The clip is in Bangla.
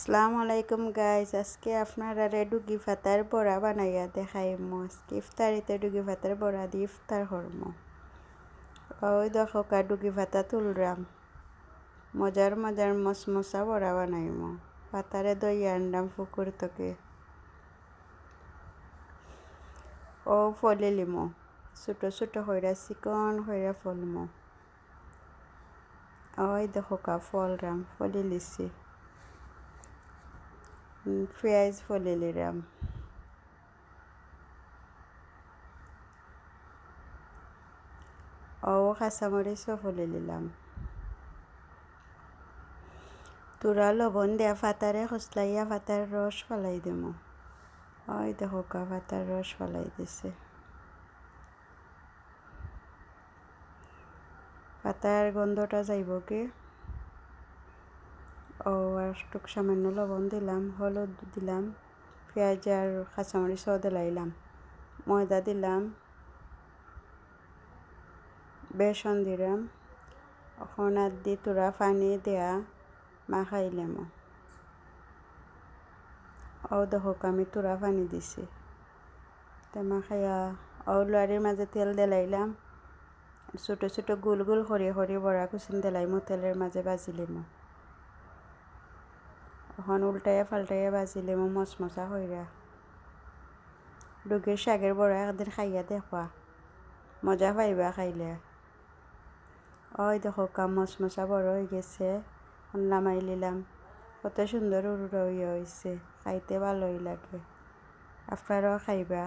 আসসালামু আলাইকুম গাইস, আজকে আপনারা ডুগি ফাতার বড়া বানাইয়া দেখাইমু। আজকে ইফতারিতে ডুগি ফাতার বড়া দিয়ে ইফতার করমু। ওই দেখো ডুগি ফাতা তুলরাম, মজার মজার মশমশা বড়া বানাইমু। ফাতারে দই আনলাম পুকুর থেকে, ও ফলে লিমু, ছোটো ছোটো হইরা চিকন হইরা ফলমু। ওই দেখো ফলরাম, ফলে লিছি, পেঁয়াজ ফলে লিরাম, ও কাঁচামরিচও ফলে নিলাম। তুরা লবণ দিয়া ফাতারে খসলাইয়া ফাতার রস ফেলাই দিমু। ওই দেখো ফাতার রস ফেলাই দিছে। ফাতার গন্ধটা যাইব কি, ও আর একটু সামান্য লবণ দিলাম, হলুদ দিলাম, পেঁয়াজ আর কাঁচামরিচও দিলাইলাম, ময়দা দিলাম, বেসন দিলাম, এখন আর দি তোরা পানি দেয়া মাখাইলাম। ও দেখো আমি তোরা পানি দিছি, তা মাখাইয়া ও লাড়ির মাঝে তেল দিলাইলাম, ছোটো ছোটো গোল গোল হরি বড়া কুচিন দিলাইমু, তেলের মাঝে বাজিলিমু। এখন উল্টাইয়া পাল্টাইয়া বাজিলিমু মশমশা হইরা। ডুগির শাকের বড়া একদিন খাইয়া দেখবা, মজা পাইবা খাইলে। ওই দেখো মশমশা বড় হয়ে গেছে, নামাই নিলাম। কত সুন্দর উড়ুড়া হইয়া হয়েছে, খাইতে ভালোই লাগে। আপনারাও খাইবা।